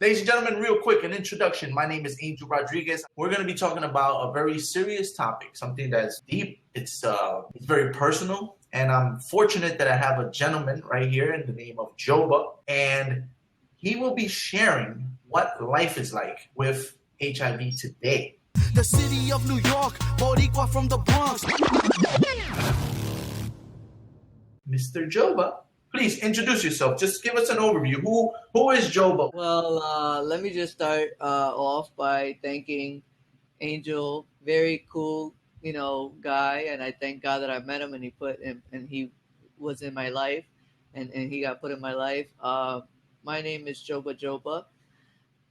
Ladies and gentlemen, real quick, an introduction. My name is Angel Rodriguez. We're going to be talking about a very serious topic, something that's deep. It's very personal, and I'm fortunate that I have a gentleman right here in the name of Joba, and he will be sharing what life is like with HIV today. The city of New York, Boricua from the Bronx. Mr. Joba, please introduce yourself. Just give us an overview. Who is Joba? Well, let me just start off by thanking Angel. Very cool, guy, and I thank God that I met him and he was in my life, and he got put in my life. My name is Joba.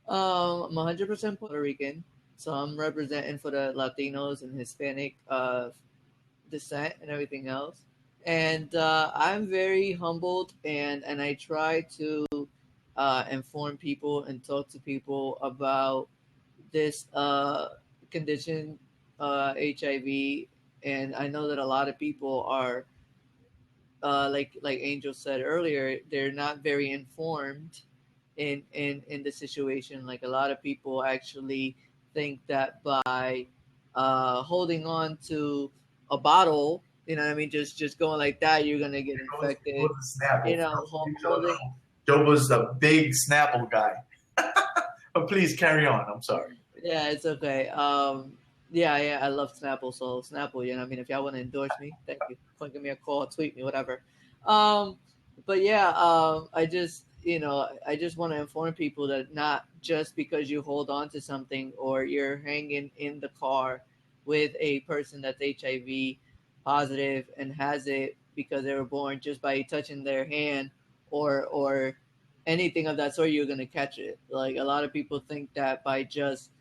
I'm 100% Puerto Rican, so I'm representing for the Latinos and Hispanic descent and everything else. And I'm very humbled, and I try to inform people and talk to people about this condition, HIV. And I know that a lot of people are, like Angel said earlier, they're not very informed in the situation. Like, a lot of people actually think that by holding on to a bottle, just going like that, you're gonna get infected. Joba's a big Snapple guy. But please carry on. I'm sorry. Yeah, it's okay. Yeah, I love Snapple. So Snapple, if y'all want to endorse me, thank you. Give me a call, tweet me, whatever. But yeah, I just want to inform people that not just because you hold on to something or you're hanging in the car with a person that's HIV positive and has it because they were born, just by touching their hand or anything of that sort, you're going to catch it. Like, a lot of people think that by just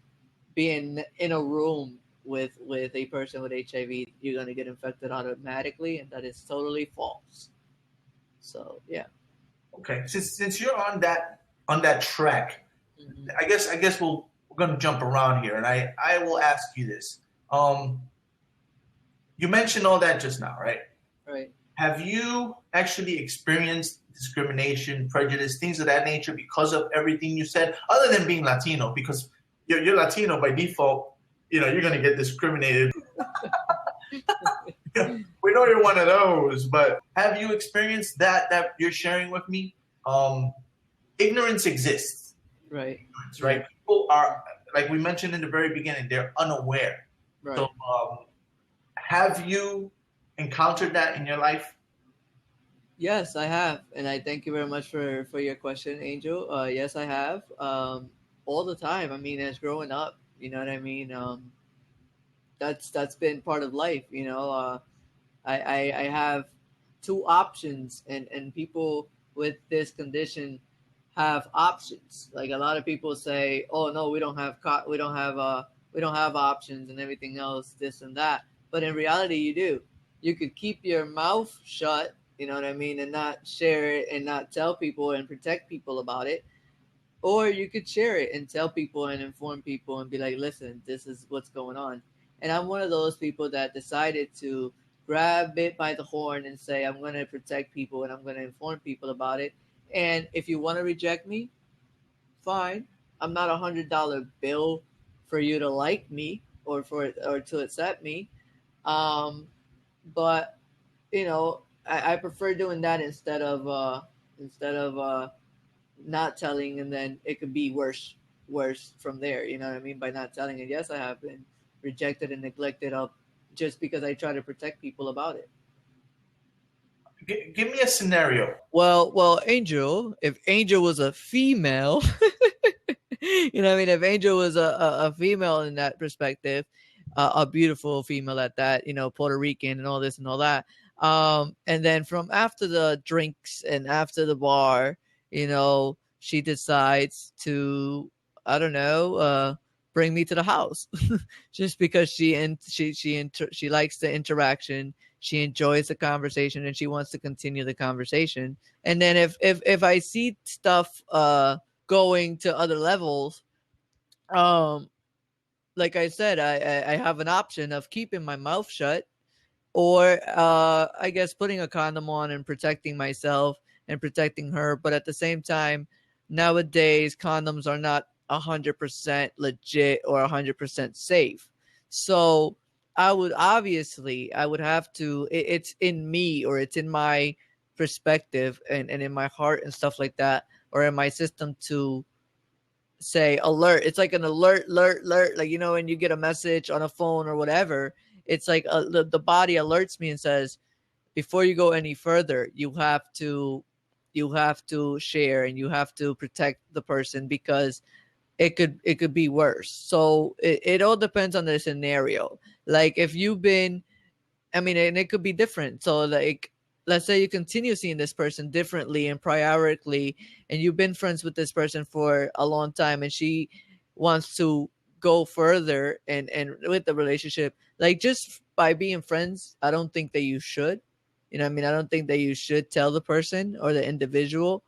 being in a room with a person with HIV, you're going to get infected automatically, and that is totally false. So yeah. Okay, since you're on that track, mm-hmm. I guess we're going to jump around here, and I will ask you this. You mentioned all that just now, right? Right. Have you actually experienced discrimination, prejudice, things of that nature because of everything you said, other than being Latino? Because you're Latino by default, you're going to get discriminated. We know you're one of those, but have you experienced that you're sharing with me? Ignorance exists. Right. Right. People are, like we mentioned in the very beginning, they're unaware. Right. So, have you encountered that in your life? Yes, I have, and I thank you very much for your question, Angel. Yes, I have. All the time. As growing up, you know what I mean. That's been part of life. I have two options, and people with this condition have options. Like, a lot of people say, "Oh no, we don't have options and everything else, this and that." But in reality, you do. You could keep your mouth shut, you know what I mean, and not share it and not tell people and protect people about it. Or you could share it and tell people and inform people and be like, listen, this is what's going on. And I'm one of those people that decided to grab it by the horn and say, I'm going to protect people and I'm going to inform people about it. And if you want to reject me, fine. I'm not $100 bill for you to like me or to accept me. But I prefer doing that instead of not telling, and then it could be worse from there. You know what I mean? By not telling it. Yes, I have been rejected and neglected just because I try to protect people about it. Give me a scenario. Well, Angel, if Angel was a female, you know what I mean? If Angel was a female in that perspective, a beautiful female at that, Puerto Rican and all this and all that. And then from after the drinks and after the bar, she decides to, I don't know, bring me to the house just because she likes the interaction. She enjoys the conversation and she wants to continue the conversation. And then if I see stuff going to other levels, like I said, I have an option of keeping my mouth shut, or I guess putting a condom on and protecting myself and protecting her, but at the same time nowadays condoms are not 100% legit or 100% safe. So I would have to, it's in me, or it's in my perspective and in my heart and stuff like that, or in my system, to say alert. It's like an alert, like, when you get a message on a phone or whatever, it's like the body alerts me and says, before you go any further, you have to share, and you have to protect the person, because it could be worse. So it all depends on the scenario. Like, if you've been, I mean, and it could be different. So, like, let's say you continue seeing this person differently and priorically, and you've been friends with this person for a long time, and she wants to go further and with the relationship. Like, just by being friends, I don't think that you should. I mean, I don't think that you should tell the person or the individual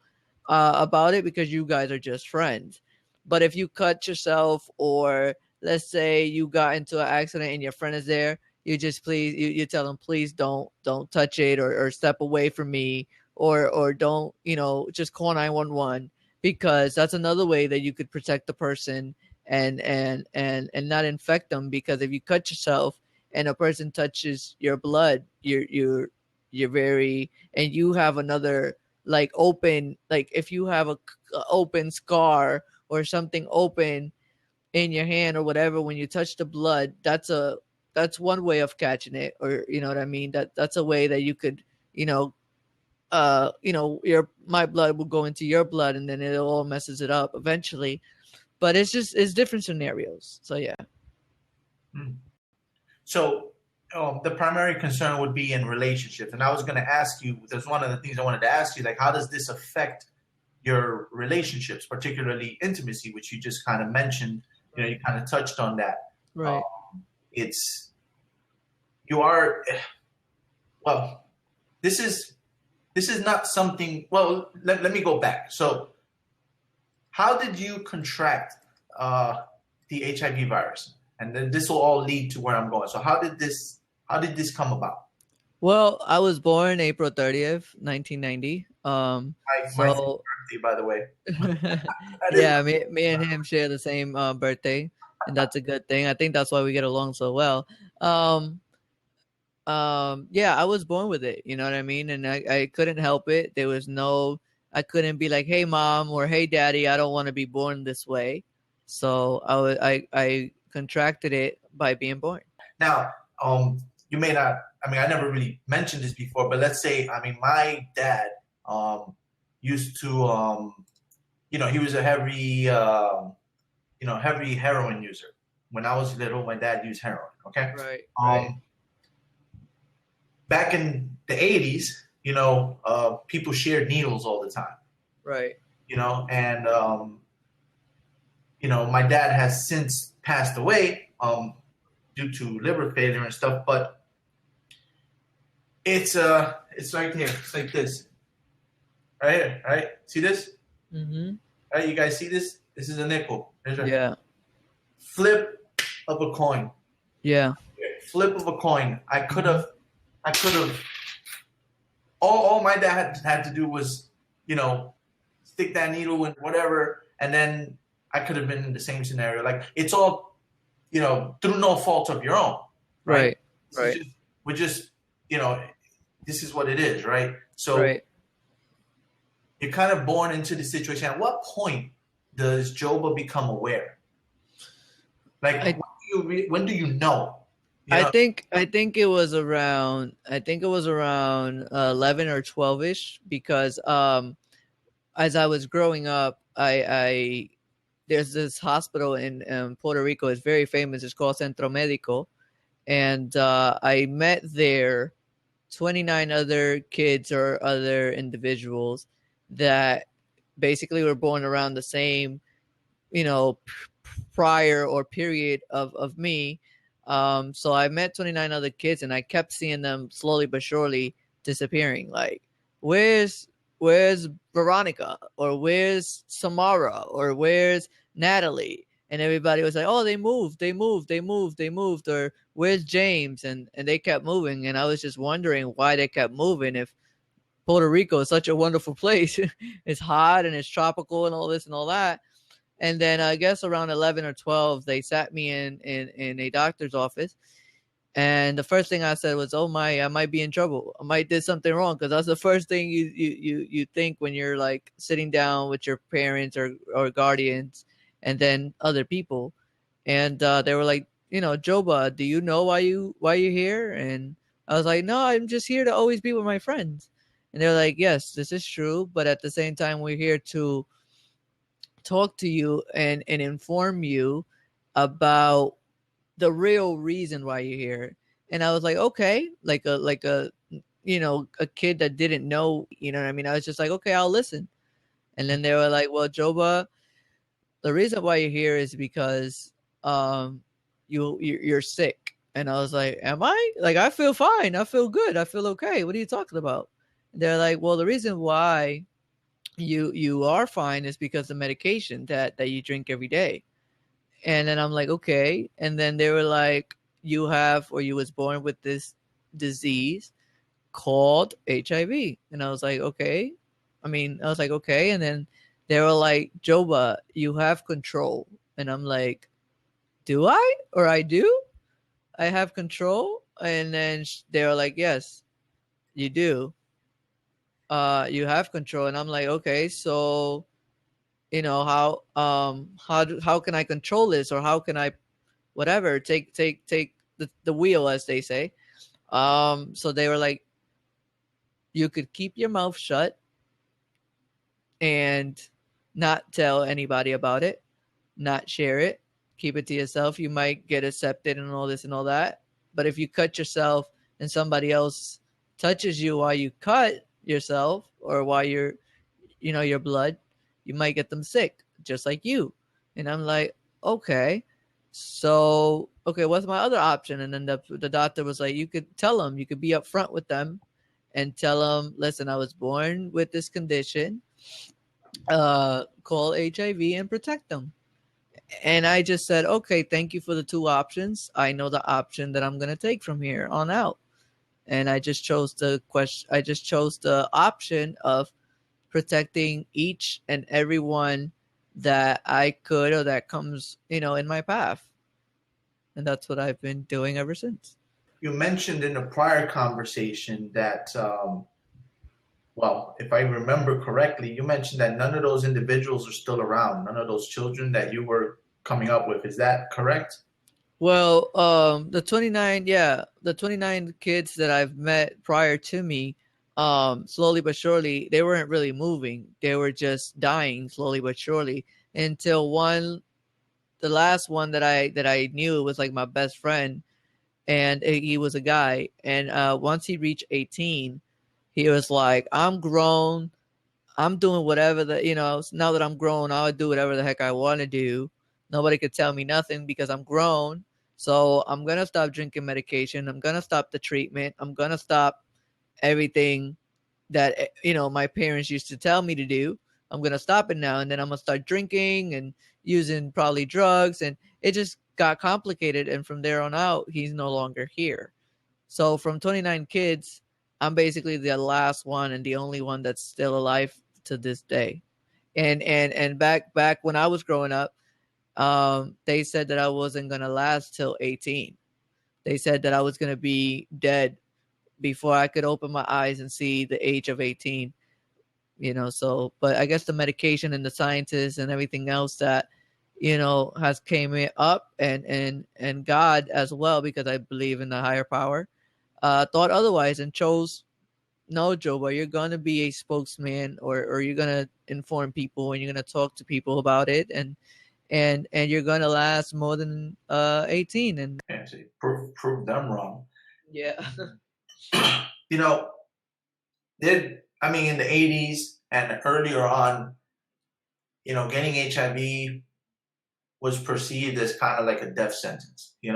about it, because you guys are just friends. But if you cut yourself, or let's say you got into an accident and your friend is there, you tell them, please don't touch it, or step away from me, or don't, just call 911, because that's another way that you could protect the person and not infect them. Because if you cut yourself and a person touches your blood, you're very, and you have another, like, open, like, if you have a open scar or something open in your hand or whatever, when you touch the blood, that's one way of catching it. Or, you know what I mean, that's a way that you could, my blood will go into your blood, and then it all messes it up eventually. But it's different scenarios. So yeah. So the primary concern would be in relationships. And I was going to ask you, there's one of the things I wanted to ask you, like, how does this affect your relationships, particularly intimacy, which you just kind of mentioned, you kind of touched on that. Right. This is not something, well, let me go back. So how did you contract the HIV virus? And then this will all lead to where I'm going. So how did this come about? Well, I was born April 30th, 1990. My birthday, by the way. Yeah, me and him share the same birthday, and that's a good thing. I think that's why we get along so well. Yeah, I was born with it, you know what I mean? And I couldn't help it. I couldn't be like, hey mom, or hey daddy, I don't want to be born this way. So I contracted it by being born. Now, you may not, I never really mentioned this before, but let's say, my dad used to, he was a heavy heroin user. When I was little, my dad used heroin, okay? Right. Back in the 80s, people shared needles all the time. Right. And, my dad has since passed away due to liver failure and stuff, but it's right here. It's like this. Right here, right? See this? Mm-hmm. Right, you guys see this? This is a nickel. Yeah. Flip of a coin. Yeah. Flip of a coin. I could have. All my dad had to do was, stick that needle in whatever, and then I could have been in the same scenario. Like, it's all, through no fault of your own. Right. We're just, this is what it is, right? So you're kind of born into the situation. At what point does Joba become aware? Like, when do you know? I think it was around 11 or 12ish, because as I was growing up, I there's this hospital in Puerto Rico. It's very famous. It's called Centro Médico, and I met there 29 other kids or other individuals that basically were born around the same, prior or period of me. So I met 29 other kids, and I kept seeing them slowly but surely disappearing. Like, where's Veronica, or where's Samara, or where's Natalie? And everybody was like, oh, they moved, or where's James? And they kept moving, and I was just wondering why they kept moving. If Puerto Rico is such a wonderful place. It's hot and it's tropical and all this and all that. And then I guess around 11 or 12, they sat me in a doctor's office. And the first thing I said was, "Oh my, I might be in trouble. I might did something wrong," because that's the first thing you think when you're like sitting down with your parents or guardians, and then other people. And they were like, "Joba, do you know why you're here?" And I was like, "No, I'm just here to always be with my friends." And they're like, "Yes, this is true, but at the same time, we're here to talk to you and inform you about the real reason why you're here." And I was like, okay, like a a kid that didn't know, what I mean? I was just like, okay, I'll listen. And then they were like, well, Joba, the reason why you're here is because you're sick. And I was like, am I? Like, I feel fine. I feel good. I feel okay. What are you talking about? And they're like, well, the reason why you are fine is because the medication that you drink every day. And then I'm like, okay. And then they were like, you have, or you was born with this disease called HIV. And I was like, okay. I was like, okay. And then they were like, Joba, you have control. And I'm like, do I? Or I do? I have control? And then they were like, yes, you do. You have control. And I'm like, okay, so how can I control this, or how can I whatever take the wheel, as they say. So they were like, you could keep your mouth shut and not tell anybody about it, not share it, keep it to yourself. You might get accepted and all this and all that, but if you cut yourself and somebody else touches you while you cut yourself, or while you're your blood, you might get them sick just like you. And I'm like, okay, so okay, what's my other option? And then the doctor was like, you could tell them, you could be upfront with them and tell them, listen, I was born with this condition, call HIV, and protect them. And I just said, okay, thank you for the two options. I know the option that I'm going to take from here on out. And I just chose the option of protecting each and every one that I could, or that comes, in my path. And that's what I've been doing ever since. You mentioned in a prior conversation that, well, if I remember correctly, you mentioned that none of those individuals are still around, none of those children that you were coming up with. Is that correct? Well, the 29 kids that I've met prior to me, slowly but surely, they weren't really moving. They were just dying slowly but surely, until the last one that I knew was like my best friend, and he was a guy. And once he reached 18, he was like, I'm grown. I'm doing whatever now that I'm grown, I'll do whatever the heck I want to do. Nobody could tell me nothing because I'm grown. So I'm going to stop drinking medication. I'm going to stop the treatment. I'm going to stop everything that, my parents used to tell me to do. I'm going to stop it now. And then I'm going to start drinking and using probably drugs. And it just got complicated. And from there on out, he's no longer here. So from 29 kids, I'm basically the last one and the only one that's still alive to this day. And back when I was growing up, they said that I wasn't gonna last till 18. They said that I was gonna be dead before I could open my eyes and see the age of 18. So but I guess the medication and the scientists and everything else that has came up, and God as well, because I believe in the higher power, thought otherwise and chose, no, Joe, but you're gonna be a spokesman, or you're gonna inform people, and you're gonna talk to people about it, and you're gonna last more than 18. And Actually, prove them wrong. yeah. You know, I mean, in the 80s and earlier on, getting HIV was perceived as kind of like a death sentence. You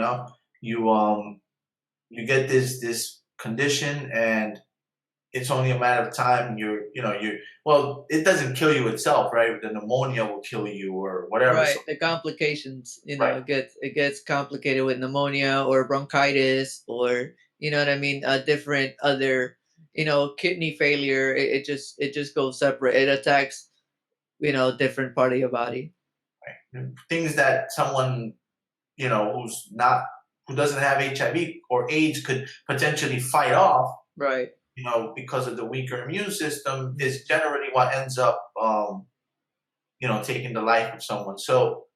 get this condition, and it's only a matter of time. Well, it doesn't kill you itself, right? The pneumonia will kill you, or whatever. Right, So, the complications, right. it gets complicated with pneumonia or bronchitis, or what I mean, different other kidney failure, it just goes separate. It attacks, different part of your body. Things that someone, who doesn't have HIV or AIDS could potentially fight off, Right. because of the weaker immune system, is generally what ends up, taking the life of someone. So,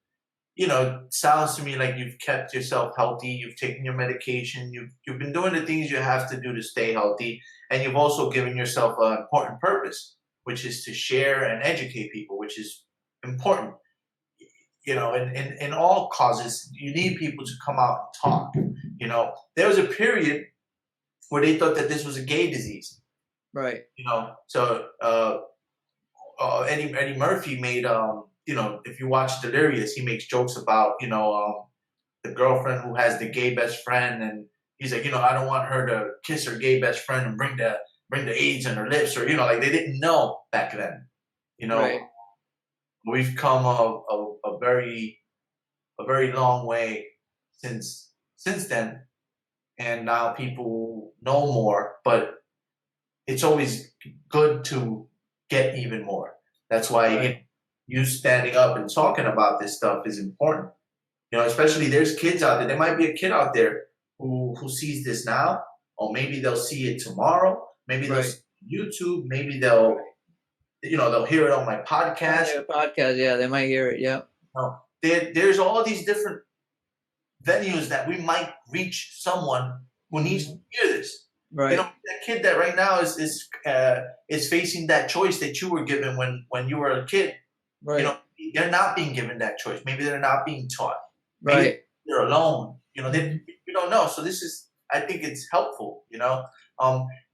it sounds to me like you've kept yourself healthy. You've taken your medication. You've been doing the things you have to do to stay healthy, and you've also given yourself an important purpose, which is to share and educate people, which is important. In all causes, you need people to come out and talk. There was a period where they thought that this was a gay disease. Right. So Eddie Murphy made if you watch Delirious, he makes jokes about the girlfriend who has the gay best friend, and he's like, I don't want her to kiss her gay best friend and bring the AIDS in her lips, or like they didn't know back then. Right. We've come a very long way since then, and now people know more, but it's always good to get even more. That's why Right. you standing up and talking about this stuff is important. Especially there's kids out there. There might be a kid out there who sees this now, or maybe they'll see it tomorrow. Maybe they'll Right. see it on YouTube. Maybe they'll hear it on my podcast. Yeah, podcast, yeah, they might hear it. Yeah. There's all these different venues that we might reach someone who needs to hear this. Right. That kid that right now is facing that choice that you were given when you were a kid. Right. They're not being given that choice. Maybe they're not being taught. Right. Maybe they're alone. You don't know. So I think it's helpful.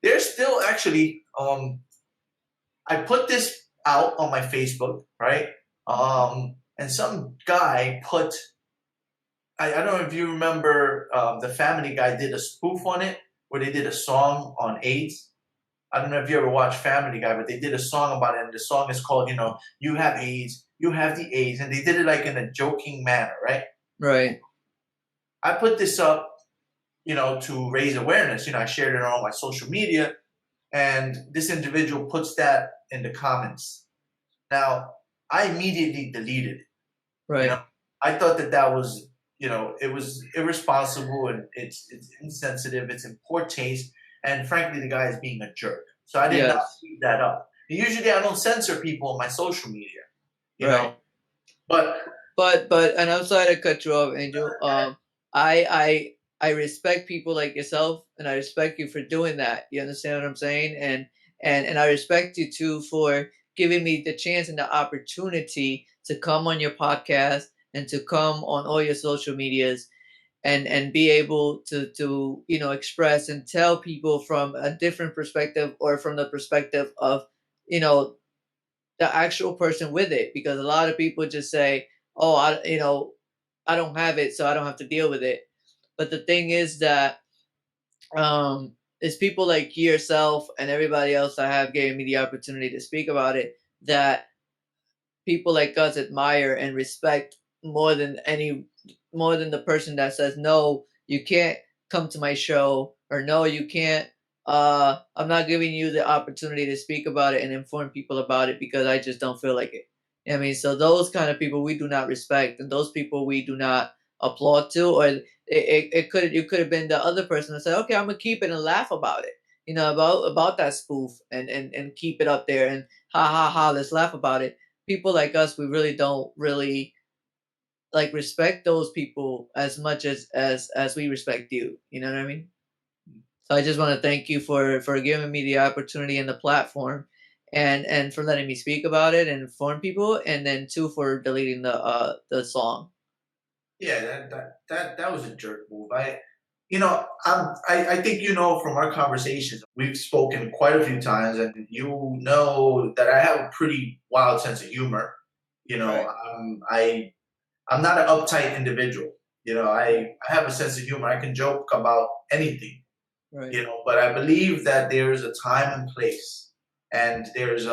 There's still actually, I put this out on my Facebook, right? And some guy put, I don't know if you remember, the Family Guy did a spoof on it, where they did a song on AIDS. I don't know if you ever watched Family Guy, but they did a song about it, and the song is called, You Have AIDS, You Have the AIDS, and they did it like in a joking manner, right? Right. I put this up, to raise awareness. I shared it on all my social media, and this individual puts that in the comments. Now, I immediately deleted it. Right. I thought that was, it was irresponsible, and it's insensitive, it's in poor taste, and frankly, the guy is being a jerk. So I did not leave that up. And usually I don't censor people on my social media, Right. But and I'm sorry to cut you off, Angel. I respect people like yourself, and I respect you for doing that. You understand what I'm saying? And I respect you too for giving me the chance and the opportunity to come on your podcast and to come on all your social medias and be able to express and tell people from a different perspective, or from the perspective of the actual person with it. Because a lot of people just say, oh, I don't have it, so I don't have to deal with it. But the thing is that it's people like yourself and everybody else that have given me the opportunity to speak about it, that people like us admire and respect more than the person that says, no, you can't come to my show, or no, you can't, I'm not giving you the opportunity to speak about it and inform people about it because I just don't feel like it. I mean, so those kind of people we do not respect, and those people we do not applaud to. Or you could have been the other person that said, okay, I'm gonna keep it and laugh about it, about that spoof, and keep it up there and ha ha ha, let's laugh about it. People like us, we really don't really like respect those people as much as we respect you. You know what I mean? So I just want to thank you for giving me the opportunity and the platform, and for letting me speak about it and inform people, and then too for deleting the song. Yeah, that was a jerk move. I think from our conversations, we've spoken quite a few times, and you know that I have a pretty wild sense of humor. Right. I'm not an uptight individual. I have a sense of humor. I can joke about anything. Right. But I believe that there's a time and place, and there's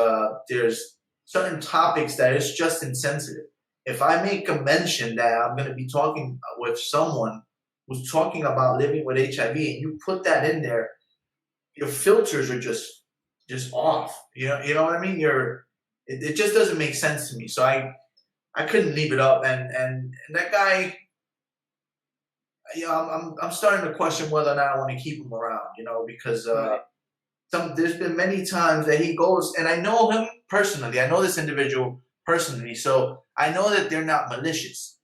certain topics that is just insensitive. If I make a mention that I'm going to be talking with someone who's talking about living with HIV, and you put that in there, your filters are just off. You know what I mean? It just doesn't make sense to me. So I couldn't leave it up, and that guy, I'm starting to question whether or not I want to keep him around. Because Right. there's been many times that he goes, and I know him personally. I know this individual personally, so I know that they're not malicious.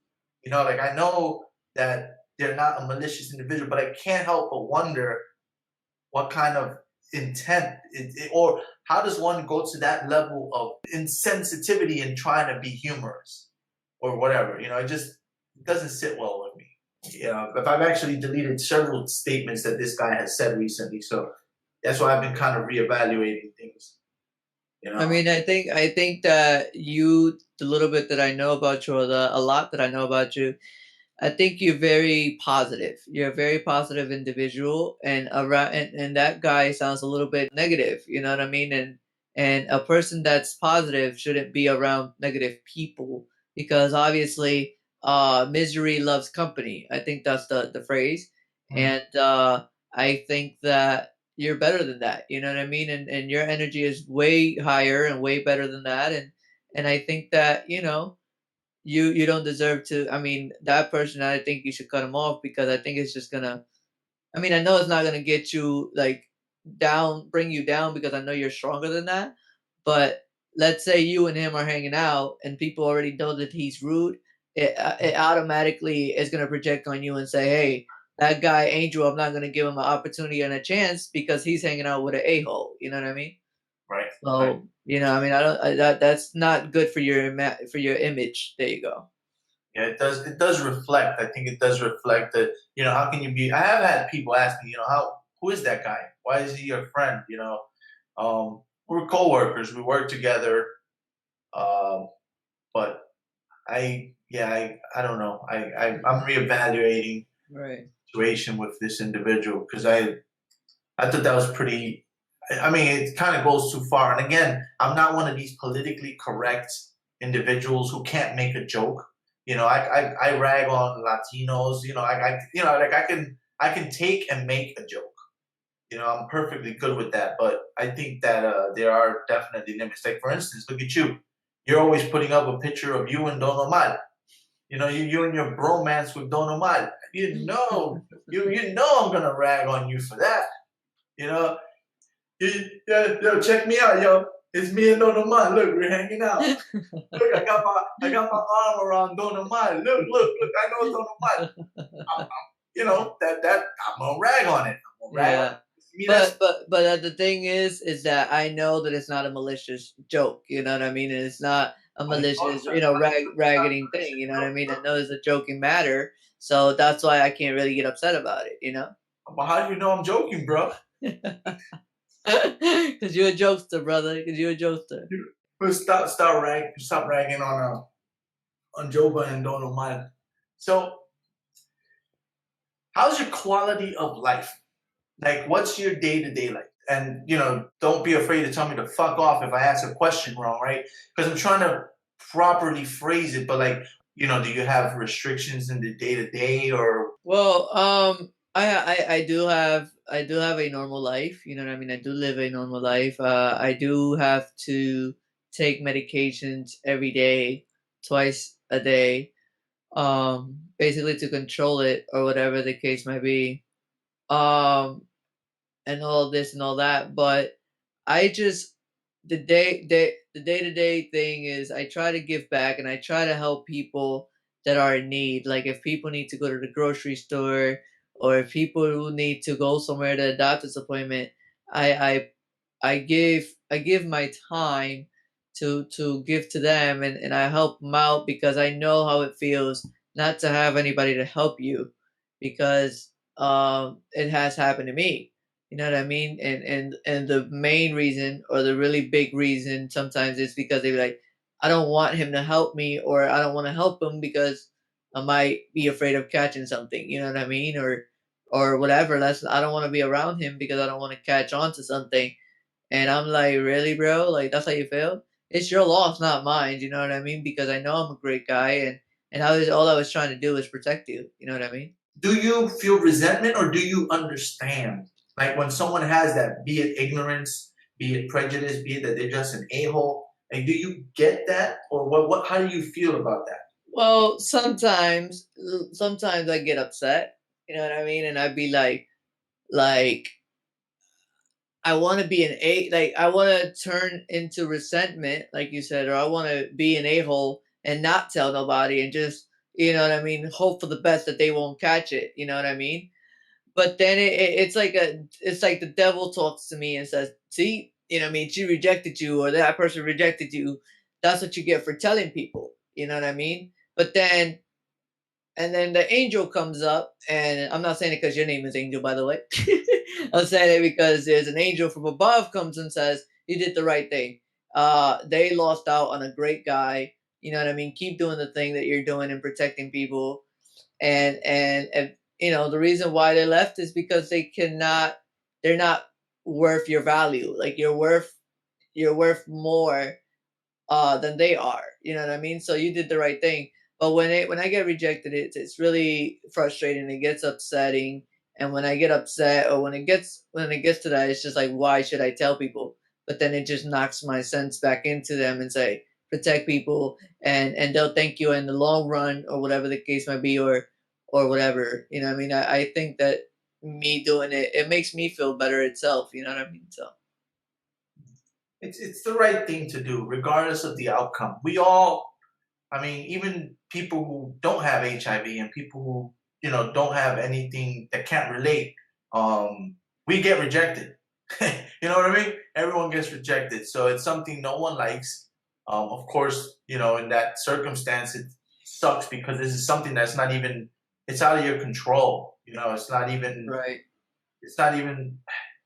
Like I know that they're not a malicious individual, but I can't help but wonder what kind of intent or how does one go to that level of insensitivity and trying to be humorous or whatever. It doesn't sit well with me. If I've actually deleted several statements that this guy has said recently, so that's why I've been kind of reevaluating things. I mean, I think that the little bit that I know about you, or a lot that I know about you, I think you're very positive. You're a very positive individual, and around and that guy sounds a little bit negative. You know what I mean? And a person that's positive shouldn't be around negative people, because obviously, misery loves company. I think that's the phrase, Mhm. and I think that you're better than that. You know what I mean? And your energy is way higher and way better than that, and I think that you don't deserve to. I mean, that person, I think you should cut him off, because I think it's just gonna. I mean, I know it's not gonna get you like down, bring you down, because I know you're stronger than that. But let's say you and him are hanging out, and people already know that he's rude. It automatically is gonna project on you and say, "Hey, that guy Angel, I'm not gonna give him an opportunity and a chance because he's hanging out with an a hole." You know what I mean? Right, right. So I mean, I don't. That's not good for your for your image. There you go. Yeah, it does. It does reflect. I think it does reflect that. How can you be? I have had people ask me, who is that guy? Why is he your friend? We're coworkers. We work together. Um, but I don't know. I'm reevaluating Right. the situation with this individual because I thought that was pretty. I mean, it kind of goes too far. And again, I'm not one of these politically correct individuals who can't make a joke. I rag on Latinos. Like I can take and make a joke. I'm perfectly good with that. But I think that there are definitely limits. Like for instance, look at you. You're always putting up a picture of you and Don Omar. You and your bromance with Don Omar. You know I'm gonna rag on you for that. You know, yo, check me out, yo. It's me and Don Omar. Look, we're hanging out. Look, I got my arm around Don Omar. Look. I know Don Omar. That I'm gonna rag on it. I'm gonna rag on it. Yeah. To me, that's But the thing is that I know that it's not a malicious joke. You know what I mean? And it's not a my malicious, thoughts. raggeting thing. You know what I mean? I know it's a joking matter, so that's why I can't really get upset about it. You know? But how do you know I'm joking, bro? Because you're a jokester, brother. Because you're a jokester. But stop ragging on Joba and Don Omar. So, how's your quality of life? Like, what's your day to day life? And don't be afraid to tell me to fuck off if I ask a question wrong, right? Because I'm trying to properly phrase it. But like, do you have restrictions in the day to day, or Well, I do have a normal life. You know what I mean? I do live a normal life. I do have to take medications every day, twice a day, basically to control it or whatever the case might be. Um, and all this and all that. But I just the day to day thing is I try to give back, and I try to help people that are in need. Like if people need to go to the grocery store, or if people who need to go somewhere to a doctor's appointment, I I I give my time to give to them, and I help them out, because I know how it feels not to have anybody to help you, because it has happened to me. You know what I mean? And the main reason, or the really big reason sometimes, is because they be like, I don't want him to help me, or I don't want to help him because I might be afraid of catching something. You know what I mean? Or whatever. I don't want to be around him because I don't want to catch on to something. And I'm like, really, bro? Like that's how you feel? It's your loss, not mine. You know what I mean? Because I know I'm a great guy, and all I was trying to do was protect you. You know what I mean? do you feel resentment or do you understand? Like when someone has that, be it ignorance, be it prejudice, be it that they're just an a-hole. Like, do you get that, or what? How do you feel about that? Well, sometimes I get upset. You know what I mean? And I'd be like I want to be like I want to turn into resentment, like you said, or I want to be an a-hole and not tell nobody and just, you know what I mean, hope for the best that they won't catch it. You know what I mean? But then it's like the devil talks to me and says, "See, you know what I mean, she rejected you, or that person rejected you. That's what you get for telling people." You know what I mean? But then and then the angel comes up, and I'm not saying it because your name is Angel, by the way. I'm saying it because there's an angel from above comes and says, "You did the right thing. They lost out on a great guy. You know what I mean? Keep doing the thing that you're doing and protecting people." And you know the reason why they left is because they're not worth your value. Like you're worth more than they are. You know what I mean? So you did the right thing. But when I get rejected, it's really frustrating. It gets upsetting, and when I get upset or when it gets to that, it's just like, why should I tell people? But then it just knocks my sense back into them and say, protect people, and they'll thank you in the long run, or whatever the case might be, or whatever. You know what I mean? I think that me doing it makes me feel better itself. You know what I mean? So It's the right thing to do, regardless of the outcome. We all, I mean, even people who don't have HIV and people who don't have anything that can't relate, we get rejected. You know what I mean? Everyone gets rejected, so it's something no one likes. Of course, in that circumstance, it sucks because this is something that's not even, it's out of your control. It's not even, right, it's not even,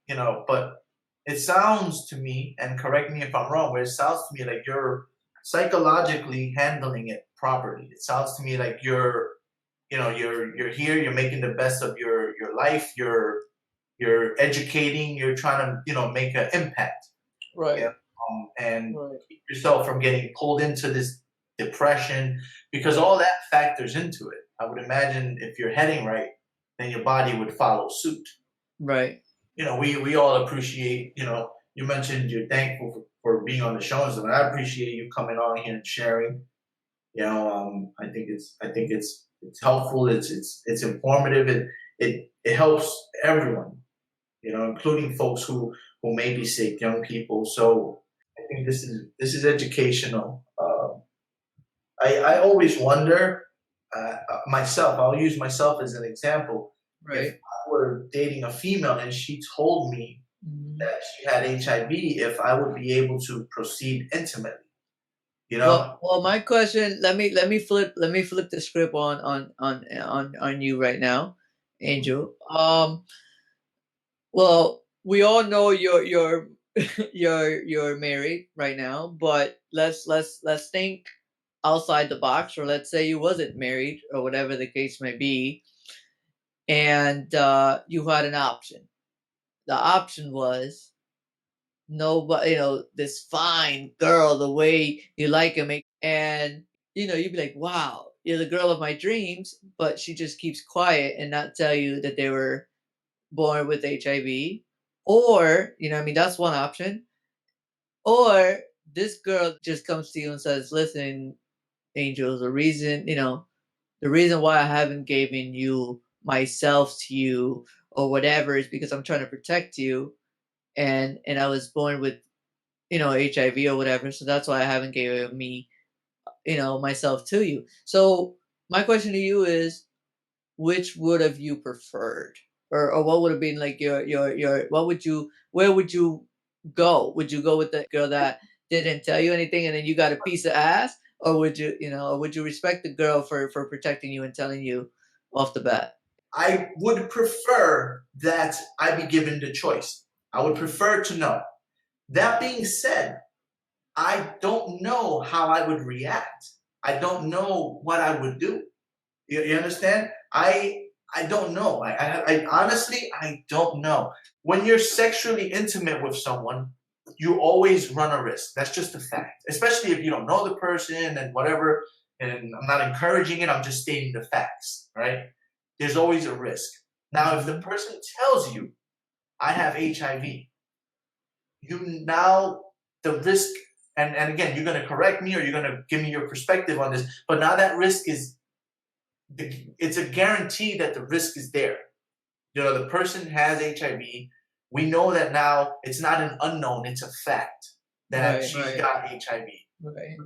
but it sounds to me, and correct me if I'm wrong, but it sounds to me like you're psychologically handling it properly. It sounds to me like you're here, you're making the best of your life, you're educating, you're trying to make an impact. right, Yeah. And right, keep yourself from getting pulled into this depression, because all that factors into it. I would imagine if you're heading right, then your body would follow suit. right. We all appreciate, you mentioned you're thankful for being on the show, and stuff, and I appreciate you coming on here and sharing. I think it's helpful. It's informative. It helps everyone, including folks who may be sick, young people. So I think this is educational. I always wonder, myself. I'll use myself as an example. If Right. I were dating a female and she told me Mhm. that she had HIV, if I would be able to proceed intimately, you know? Well, my question. Let me flip the script on you right now, Angel. Well, we all know you're you're married right now, but let's think outside the box, or let's say you wasn't married, or whatever the case may be, and you had an option. The option was nobody, this fine girl, the way you like him, and you'd be like, wow, you're the girl of my dreams, but she just keeps quiet and not tell you that they were born with HIV. Or, I mean, that's one option. Or this girl just comes to you and says, listen, Angel, the reason why I haven't given you myself to you or whatever is because I'm trying to protect you, and I was born with HIV or whatever, so that's why I haven't given me myself to you. So my question to you is, which would have you preferred, or what would have been like your what would you where would you go? Would you go with the girl that didn't tell you anything and then you got a piece of ass, or would you respect the girl for protecting you and telling you off the bat? I would prefer that I be given the choice. I would prefer to know. That being said, I don't know how I would react. I don't know what I would do. You understand? I don't know. I honestly, I don't know. When you're sexually intimate with someone, you always run a risk. That's just a fact. Especially if you don't know the person and whatever. And I'm not encouraging it. I'm just stating the facts. Right? There's always a risk. Now, if the person tells you I have HIV. You now, the risk, and again, you're going to correct me or you're going to give me your perspective on this, but now that risk is, it's a guarantee that the risk is there. You know, the person has HIV. We know that now it's not an unknown, it's a fact that she's got HIV.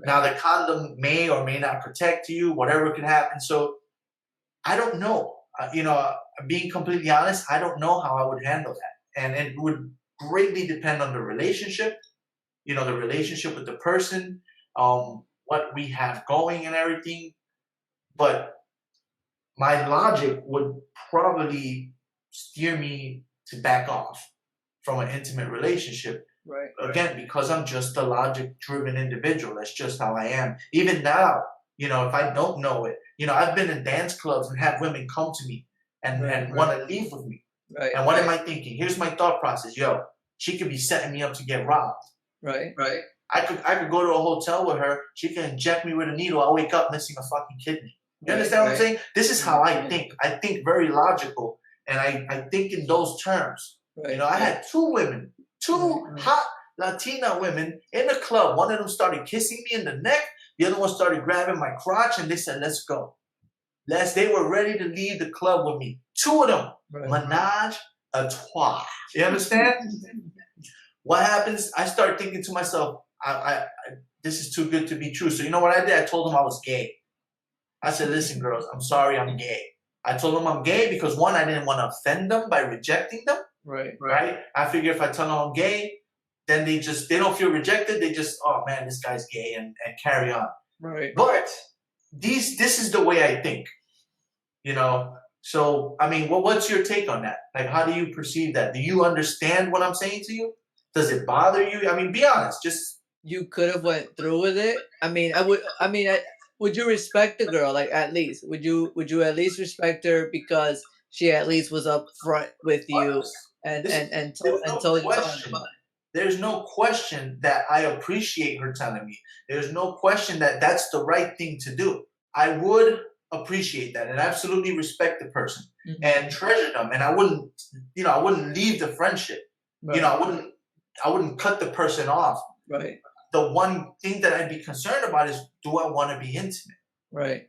Now, the condom may or may not protect you, whatever could happen. So I don't know. Being completely honest, I don't know how I would handle that. And it would greatly depend on the relationship, the relationship with the person, what we have going and everything. But my logic would probably steer me to back off from an intimate relationship. Right. Again, because I'm just a logic-driven individual. That's just how I am. Even now, if I don't know it, I've been in dance clubs and had women come to me and want to leave with me. Right. And what am I thinking? Here's my thought process. Yo, she could be setting me up to get robbed. Right. I could go to a hotel with her. She can inject me with a needle. I'll wake up missing a fucking kidney. You understand what I'm saying? This is how I think. I think very logical, and I think in those terms. Right. I had two women, hot Latina women in the club. One of them started kissing me in the neck. The other one started grabbing my crotch, and they said, "Let's go." They were ready to leave the club with me. Two of them. Menage a trois. You understand? What happens? I start thinking to myself, this is too good to be true. So you know what I did? I told them I was gay. I said, listen, girls, I'm sorry, I'm gay. I told them I'm gay because, one, I didn't want to offend them by rejecting them. Right? I figure if I tell them I'm gay, then they don't feel rejected. They just, oh man, this guy's gay, and carry on. Right. But this is the way I think. So I mean, what's your take on that? Like, how do you perceive that? Do you understand what I'm saying to you? Does it bother you? I mean, be honest. Just you could have went through with it. I mean, would you respect the girl? Like, at least would you at least respect her because she at least was up front with you and told you something? There's no question that I appreciate her telling me. There's no question that that's the right thing to do. I would appreciate that and absolutely respect the person and treasure them. And I wouldn't leave the friendship. Right. I wouldn't cut the person off. Right. The one thing that I'd be concerned about is, do I want to be intimate? Right.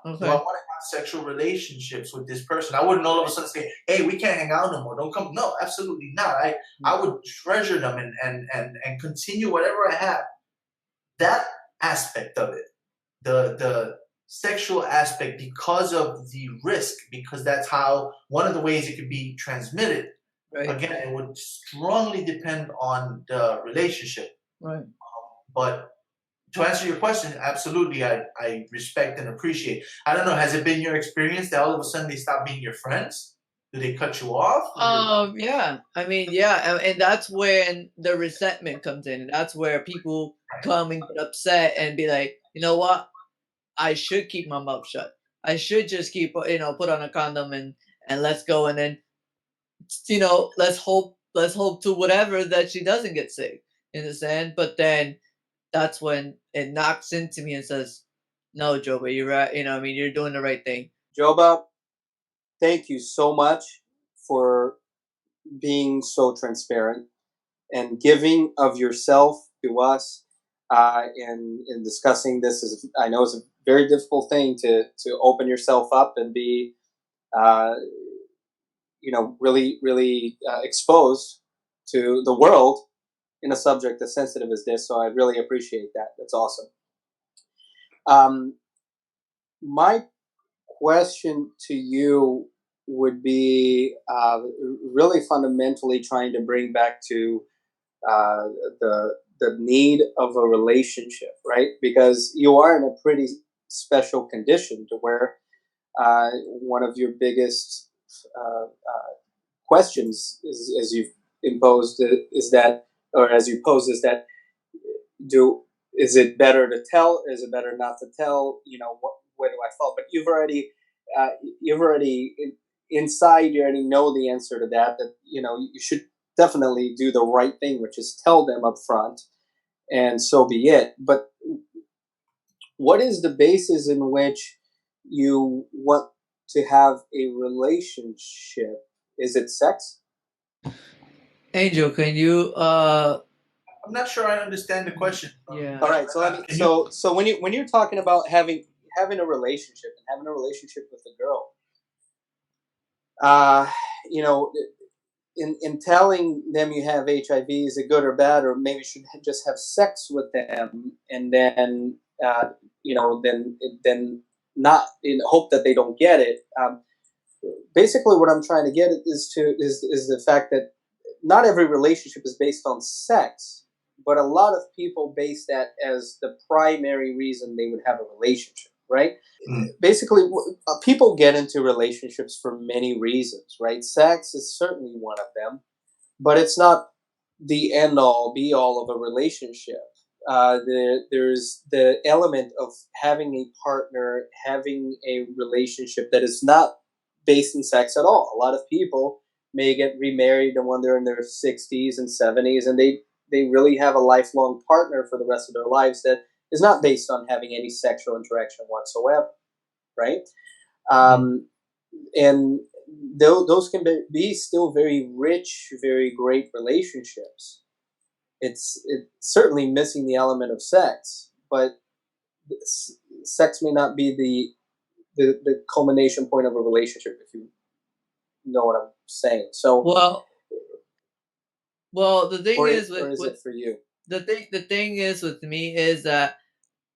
Okay. Do I want to have sexual relationships with this person? I wouldn't all of a sudden say, hey, we can't hang out no more. Don't come. No, absolutely not. I would treasure them and continue whatever I have. That aspect of it, the sexual aspect, because of the risk, because that's how one of the ways it could be transmitted. Right. Again, it would strongly depend on the relationship. Right. But to answer your question, absolutely, I respect and appreciate. I don't know, has it been your experience that all of a sudden they stop being your friends? Do they cut you off? Yeah. I mean, yeah, and that's when the resentment comes in. And that's where people come and get upset and be like, you know what? I should keep my mouth shut. I should just keep, put on a condom and let's go. And then, let's hope to whatever that she doesn't get sick. You understand? But then that's when it knocks into me and says, no, Joba, you're right. You're doing the right thing. Joba, thank you so much for being so transparent and giving of yourself to us. In discussing this, I know it's a very difficult thing to open yourself up and be, really, really exposed to the world in a subject as sensitive as this. So I really appreciate that. That's awesome. My question to you would be really fundamentally trying to bring back to the need of a relationship, right? Because you are in a pretty special condition to where one of your biggest questions as you've imposed is that, or as you pose, is that is it better to tell? Is it better not to tell? Where do I fall? But you've already inside you already know the answer to that. That you should definitely do the right thing, which is tell them up front, and so be it. But what is the basis in which you want to have a relationship? Is it sex? Angel, can you I'm not sure I understand the question. yeah. All right, so let me, Can you? so when you're talking about having a relationship and having a relationship with a girl, uh, you know, in telling them you have HIV, is it good or bad, or maybe you should just have sex with them and then then not in hope that they don't get it. Basically, what I'm trying to get at is the fact that not every relationship is based on sex, but a lot of people base that as the primary reason they would have a relationship, right? Mm. Basically, people get into relationships for many reasons, right? Sex is certainly one of them, but it's not the end all be all of a relationship. There's the element of having a partner, having a relationship that is not based in sex at all. A lot of people may get remarried when they're in their 60s and 70s, and they really have a lifelong partner for the rest of their lives that is not based on having any sexual interaction whatsoever, right? Mm. Um, and those can be still very rich, very great relationships. It's certainly missing the element of sex, but sex may not be the culmination point of a relationship, if you know what I'm saying. So, Well, the thing is or with, is with it for you? the thing is with me is that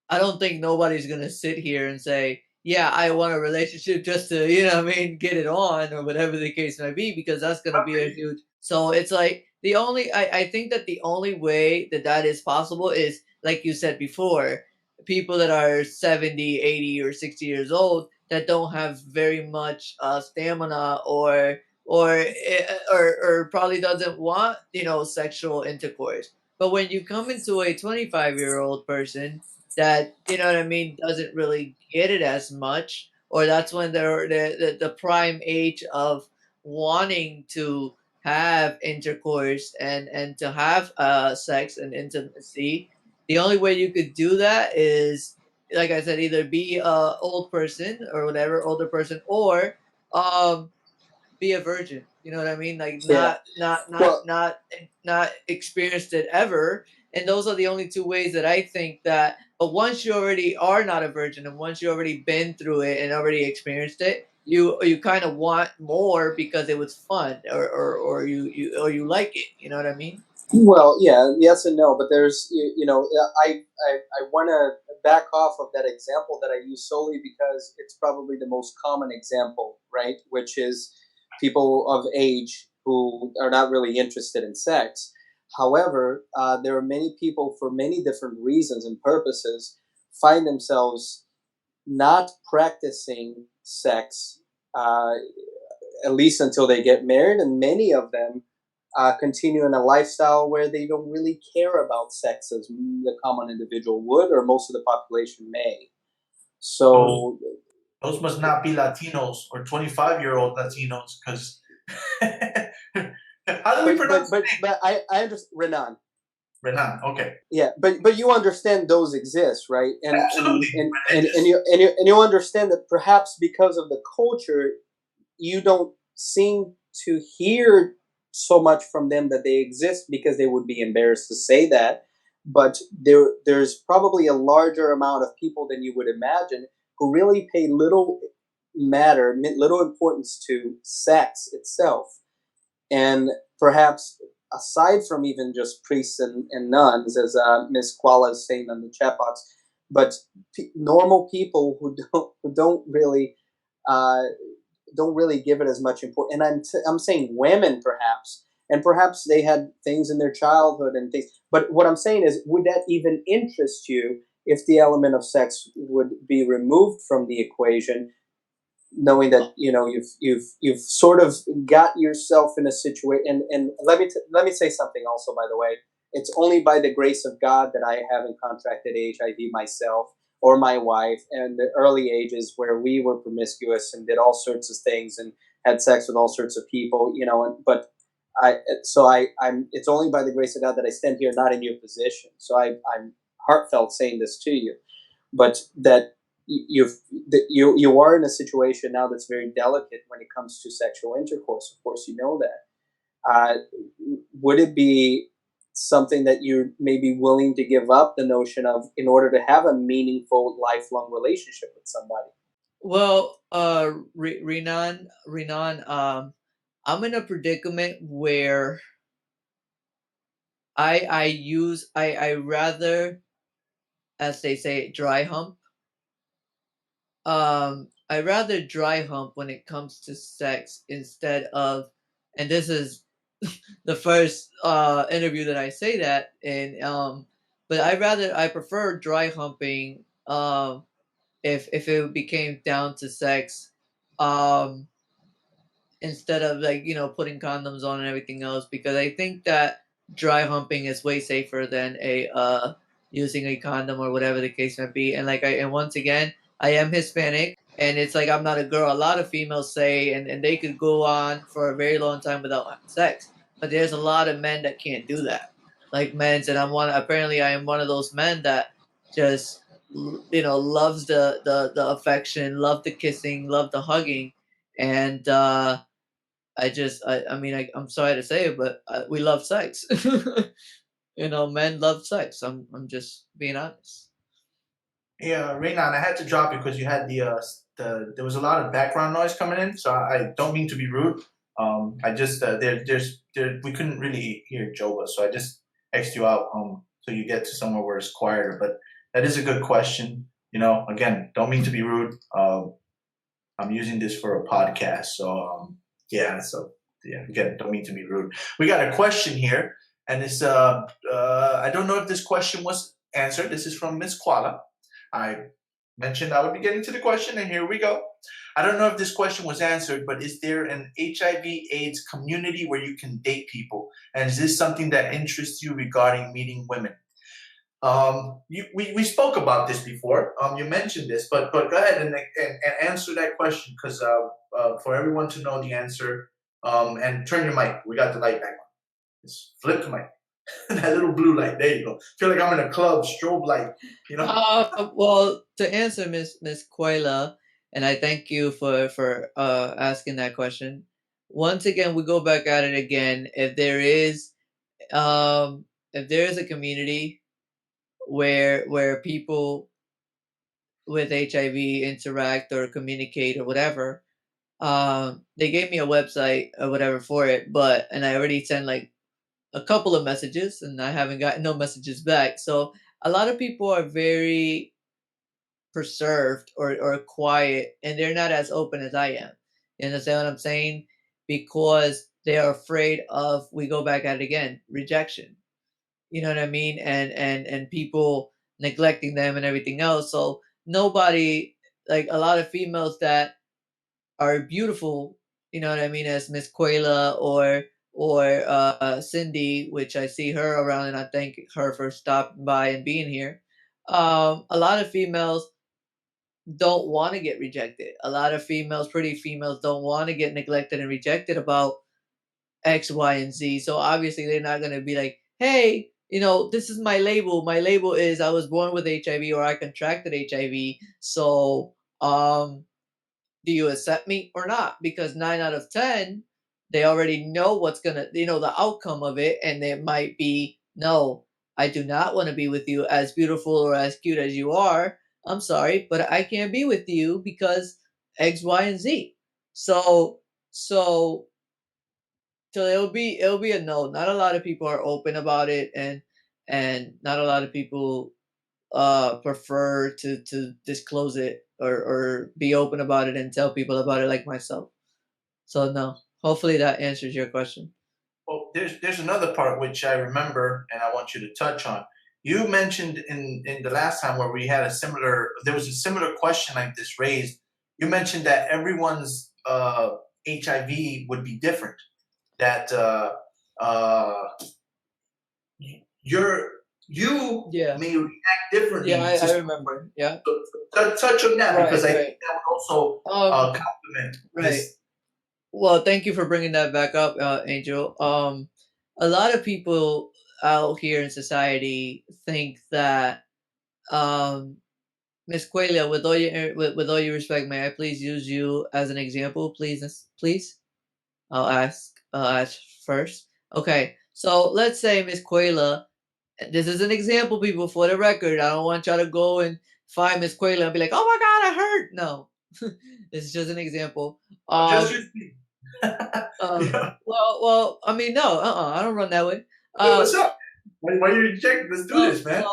I don't think nobody's gonna sit here and say, "Yeah, I want a relationship just to, what I mean, get it on or whatever the case might be," because that's gonna Not be a really. huge. So it's like I think that the only way that that is possible is, like you said before, people that are 70, 80, or 60 years old that don't have very much stamina or probably doesn't want sexual intercourse. But when you come into a 25-year-old person that what I mean doesn't really get it as much, or that's when they're the prime age of wanting to have intercourse and to have sex and intimacy. The only way you could do that is, like I said, either be a old person or whatever, older person, or um be a virgin. You know what I mean? Like Yeah. Well, not experienced it ever. And those are the only two ways that I think that. But once you already are not a virgin, and once you already been through it and already experienced it, you kind of want more because it was fun, or you like it. You know what I mean? well, yeah, yes and no, but there's I want to back off of that example that I use solely because it's probably the most common example, right? Which is people of age who are not really interested in sex. However, there are many people for many different reasons and purposes find themselves not practicing sex, uh, at least until they get married, and many of them continue in a lifestyle where they don't really care about sex as the common individual would, or most of the population may. Those So, those must not be Latinos or 25-year-old Latinos, because how do we pronounce his name? but I understand, Renan. Renan. Okay. Yeah, but you understand those exist, right? Absolutely. And Religious. you understand that perhaps because of the culture, you don't seem to hear so much from them that they exist because they would be embarrassed to say that. But there's probably a larger amount of people than you would imagine who really pay little importance to sex itself, and perhaps aside from even just priests and nuns, as Miss Kuala is saying on the chat box, but normal people who uh, don't really give it as much importance. And I'm saying women perhaps, and perhaps they had things in their childhood and things. But what I'm saying is, would that even interest you if the element of sex would be removed from the equation, knowing that you've sort of got yourself in a situation? And let me say something also, by the way. It's only by the grace of God that I haven't contracted HIV myself or my wife, and the early ages where we were promiscuous and did all sorts of things and had sex with all sorts of people, but I'm it's only by the grace of God that I stand here not in your position. So I'm heartfelt saying this to you, but that you are in a situation now that's very delicate when it comes to sexual intercourse. Of course, you know that. would it be something that you're maybe willing to give up the notion of in order to have a meaningful lifelong relationship with somebody? Well, Renan, I'm in a predicament where I rather, as they say, dry hump. I rather dry hump when it comes to sex instead of, and this is the first interview that I say that, and but I prefer dry humping if it became down to sex, um instead of, like, putting condoms on and everything else, because I think that dry humping is way safer than a using a condom or whatever the case may be. And and once again, I am Hispanic, and it's like I'm not a girl. A lot of females say, and they could go on for a very long time without having sex, but there's a lot of men that can't do that, like men's, and apparently I am one of those men that just loves the affection, love the kissing, love the hugging, and I mean, I'm sorry to say it, but we love sex. Men love sex. I'm just being honest. Yeah, Raynon, I had to drop you because you had there was a lot of background noise coming in, so I don't mean to be rude. I just we couldn't really hear Joba, so I just X'd you out so you get to somewhere where it's quieter. But that is a good question. Again, don't mean to be rude. I'm using this for a podcast, so yeah. So yeah, again, don't mean to be rude. We got a question here, and it's I don't know if this question was answered. This is from Miss Koala. I mentioned I would be getting to the question, and here we go. I don't know if this question was answered, but is there an HIV/AIDS community where you can date people? And is this something that interests you regarding meeting women? We spoke about this before. You mentioned this, but go ahead and answer that question, because for everyone to know the answer, and turn your mic. We got the light back on. Just flip the mic. That little blue light. There you go. Feel like I'm in a club, strobe light. Well, to answer Miss Quayla, and I thank you for asking that question. Once again, we go back at it again. If there is a community where people with HIV interact or communicate or whatever, they gave me a website or whatever for it, and I already sent like a couple of messages, and I haven't gotten no messages back. So a lot of people are very preserved or quiet, and they're not as open as I am. You understand what I'm saying? Because they are afraid of, we go back at it again, rejection. You know what I mean? And people neglecting them and everything else. So nobody, like a lot of females that are beautiful, you know what I mean, as Miss Quayla or Cindy, which I see her around, and I thank her for stopping by and being here. A lot of females don't want to get rejected. A lot of females, pretty females, don't want to get neglected and rejected about X, Y, and Z. So obviously they're not going to be like, hey, this is my label. My label is I was born with HIV or I contracted HIV. So do you accept me or not? Because 9 out of 10, they already know what's gonna, the outcome of it, and it might be, no, I do not want to be with you, as beautiful or as cute as you are. I'm sorry, but I can't be with you because X, Y, and Z. So, so, so it'll be a no. Not a lot of people are open about it, and not a lot of people prefer to disclose it or be open about it and tell people about it, like myself. So no. Hopefully that answers your question. Well, there's another part which I remember, and I want you to touch on. You mentioned in the last time where we had there was a similar question like this raised. You mentioned that everyone's HIV would be different. That uh, you're you Yeah. may react differently. Yeah, I remember. Yeah. Touch on that, Right, because I right. think that would also complement Right. this. Well, thank you for bringing that back up, Angel. A lot of people out here in society think that, Miss Qualia, with all your respect, may I please use you as an example, please, please? I'll ask. as first. Okay, so let's say Miss Quayla. This is an example, people, for the record. I don't want y'all to go and find Miss Quayla and be like, "Oh my God, I hurt." No, this is just an example. Just Um, use me. um, Yeah. well, I mean, no, I don't run that way. Wait, Uh, what's up? Why you reject? Let's do so, this, man.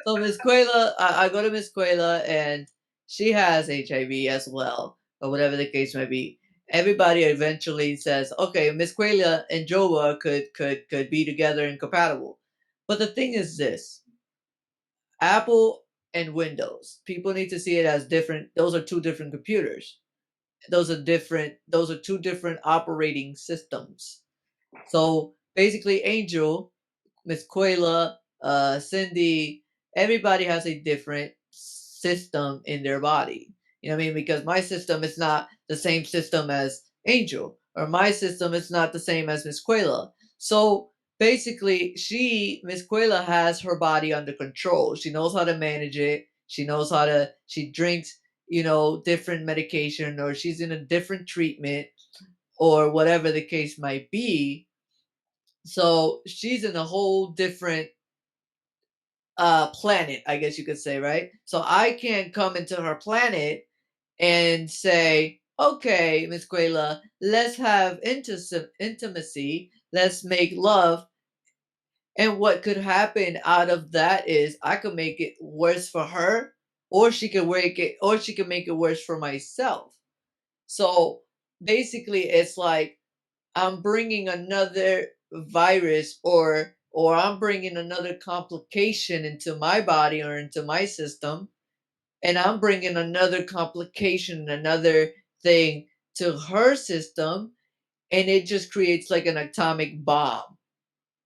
so Miss Quayla, I go to Miss Quayla, and she has HIV as well, or whatever the case may be. Everybody eventually says, "Okay, Miss Quayla and Joba could be together and compatible." But the thing is this: Apple and Windows. People need to see it as different. Those are two different computers. Those are different. Those are two different operating systems. So basically, Angel, Miss Quayla, Cindy, everybody has a different system in their body. You know what I mean? Because my system is not the same system as Angel, or my system is not the same as Miss Quayla. So basically, Miss Quayla, has her body under control. She knows how to manage it. She knows how to. She drinks, different medication, or she's in a different treatment, or whatever the case might be. So she's in a whole different planet, I guess you could say, right? So I can't come into her planet and say, "Okay, Miss Quayla, let's have intimacy, let's make love." And what could happen out of that is I could make it worse for her, or she could make it worse for myself. So basically, it's like I'm bringing another virus, or I'm bringing another complication into my body or into my system, and I'm bringing another complication, another thing to her system, and it just creates like an atomic bomb.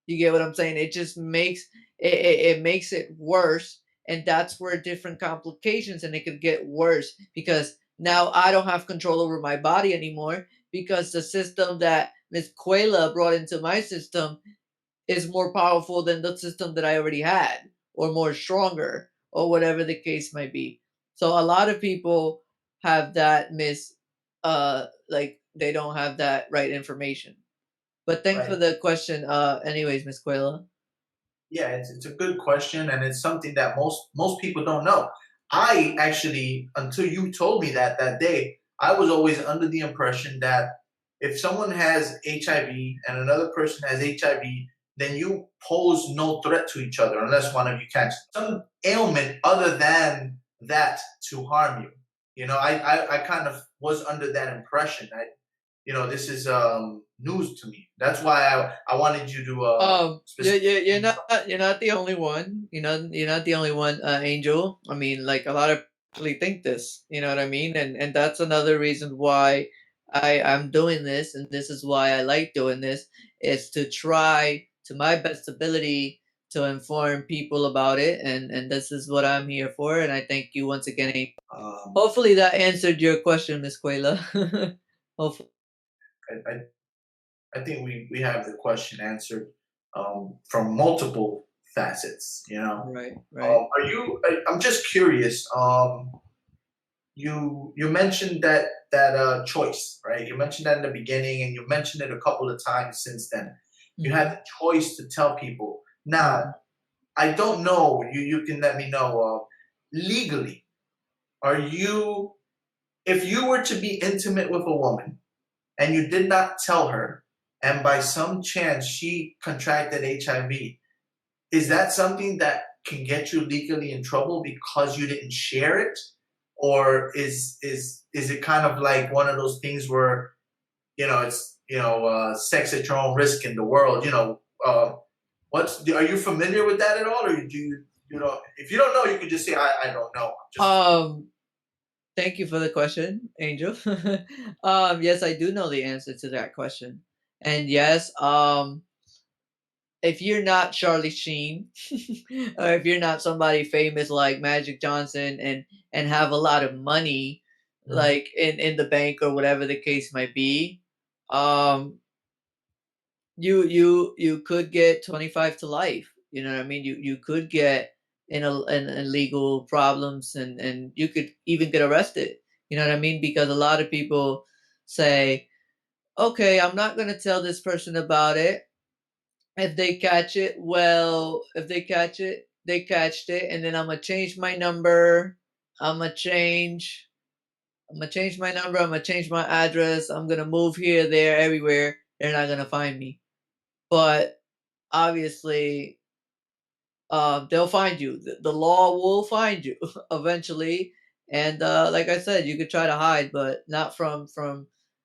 You get what I'm saying? It just makes it worse, and that's where different complications, and it could get worse because now I don't have control over my body anymore because the system that Miss Quayla brought into my system is more powerful than the system that I already had, or more stronger, or whatever the case might be. So a lot of people have that like they don't have that right information. But thanks for Right. the question. Anyways, Miss Quayla. Yeah, it's a good question, and it's something that most people don't know. I actually, until you told me that day, I was always under the impression that if someone has HIV and another person has HIV, then you pose no threat to each other unless one of you catches some ailment other than that to harm you. I kind of was under that impression. This is news to me. That's why I wanted you to You're not the only one. You're not the only one, Angel. I mean, like a lot of people actually think this. You know what I mean? And that's another reason why I'm doing this, and this is why I like doing this, is to try to my best ability to inform people about it, and this is what I'm here for. And I thank you once again, Angel. um, Hopefully that answered your question, Miss Quayla. Hopefully. I, I think we have the question answered from multiple facets. Right, right. I'm just curious. You mentioned that choice, right? You mentioned that in the beginning, and you mentioned it a couple of times since then. You had Mhm. the choice to tell people. Now, Mhm. I don't know. You can let me know. Legally, are you if you were to be intimate with a woman and you did not tell her, and by some chance she contracted HIV, is that something that can get you legally in trouble because you didn't share it, or is it kind of like one of those things where it's sex at your own risk in the world? Are you familiar with that at all, or do you know? If you don't know, you can just say I don't know. Just Um, Thank you for the question, Angel. Yes, I do know the answer to that question. And yes, if you're not Charlie Sheen, or if you're not somebody famous like Magic Johnson, and have a lot of money, like in the bank or whatever the case might be, um, you could get 25 to life. You know what I mean? You could get in legal problems, and you could even get arrested. You know what I mean? Because a lot of people say, okay, I'm not gonna tell this person about it. If they catch it, well, if they catch it, they catched it, and then I'm gonna change my number. I'm gonna change. I'm gonna change my number. I'm gonna change my address. I'm gonna move here, there, everywhere. They're not gonna find me. But obviously, they'll find you. The law will find you eventually. And like I said, you could try to hide, but not from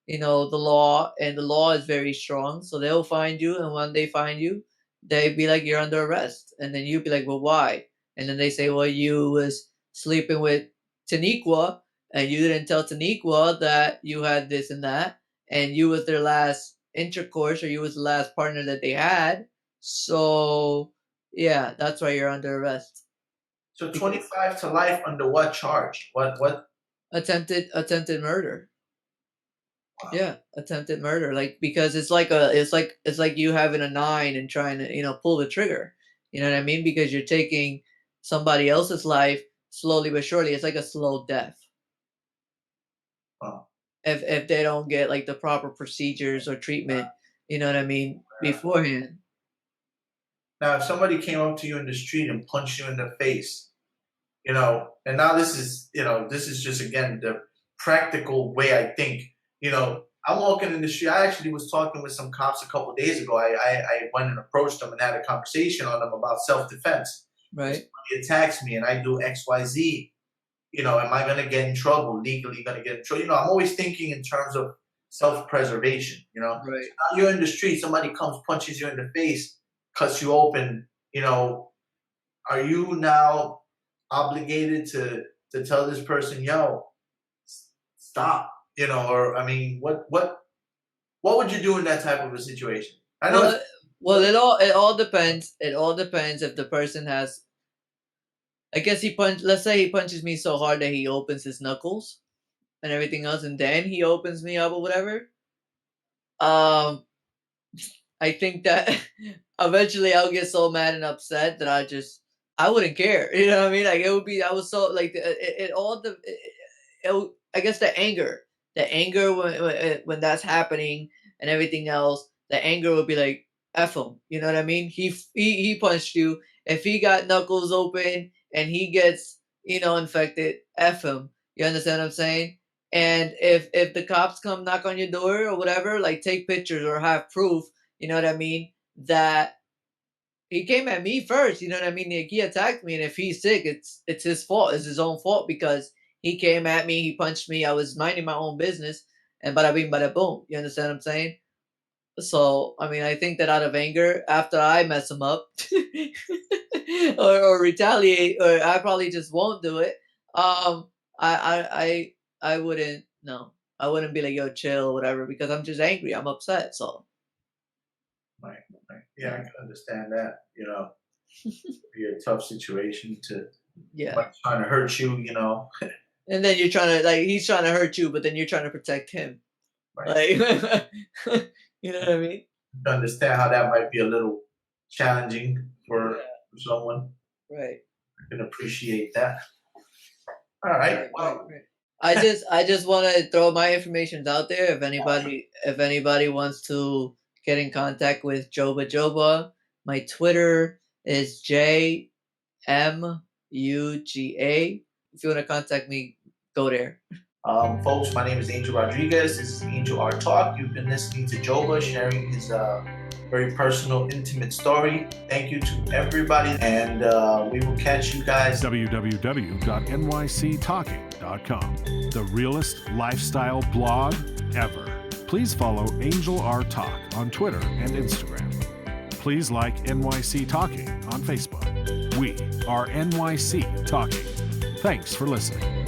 the law. And the law is very strong, so they'll find you. And when they find you, they be like, you're under arrest, and then you'd be like, well, why? And then they say, well, you was sleeping with Taniqua, and you didn't tell Taniqua that you had this and that, and you was their last intercourse, or you was the last partner that they had. So yeah, that's why you're under arrest. So 25 to life under what charge? What? Attempted murder. Wow. Yeah, attempted murder. Like, because it's like you having a 9 and trying to pull the trigger. You know what I mean? Because you're taking somebody else's life slowly but surely. It's like a slow death. Wow. If they don't get like the proper procedures or treatment, you know what I mean, beforehand. Now, if somebody came up to you in the street and punched you in the face, and now this is just, again, the practical way I think. I'm walking in the street. I actually was talking with some cops a couple of days ago. I went and approached them and had a conversation on them about self-defense. Right. If somebody attacks me and I do X, Y, Z, am I going to get in trouble? Legally going to get in trouble? I'm always thinking in terms of self-preservation, Right. So now you're in the street, somebody comes, punches you in the face, cuts you open, are you now obligated to tell this person, yo, stop, or, I mean, what would you do in that type of a situation? I know. Well, it all depends. It all depends if the person has, I guess let's say he punches me so hard that he opens his knuckles and everything else, and then he opens me up or whatever. I think that eventually I'll get so mad and upset that I wouldn't care. You know what I mean? Like, it would be, I was so like, I guess the anger when that's happening and everything else, the anger would be like, F him. You know what I mean? He punched you. If he got knuckles open and he gets, infected, F him. You understand what I'm saying? And if the cops come knock on your door or whatever, like, take pictures or have proof, you know what I mean, that he came at me first, you know what I mean? Like, he attacked me, and if he's sick, it's his fault. It's his own fault, because he came at me, he punched me, I was minding my own business, and bada bing, bada boom. You understand what I'm saying? So, I mean, I think that out of anger, after I mess him up or retaliate, or I probably just won't do it. I wouldn't, no. I wouldn't be like, yo, chill, whatever, because I'm just angry. I'm upset. So. Right. Yeah, I can understand that. Be a tough situation to. Yeah. Like, trying to hurt you, And then you're trying to, like, he's trying to hurt you, but then you're trying to protect him. Right. Like, you know what I mean? To understand how that might be a little challenging for someone. Right. I can appreciate that. All right. Well, right. I just want to throw my information out there. If anybody wants to get in contact with Joba, my Twitter is JMUGA. If you want to contact me, go there. Folks, my name is Angel Rodriguez. This is Angel Art Talk. You've been listening to Joba sharing his very personal, intimate story. Thank you to everybody, and we will catch you guys. www.nyctalking.com, the realest lifestyle blog ever. Please follow Angel Art Talk on Twitter and Instagram. Please like NYC Talking on Facebook. We are NYC Talking. Thanks for listening.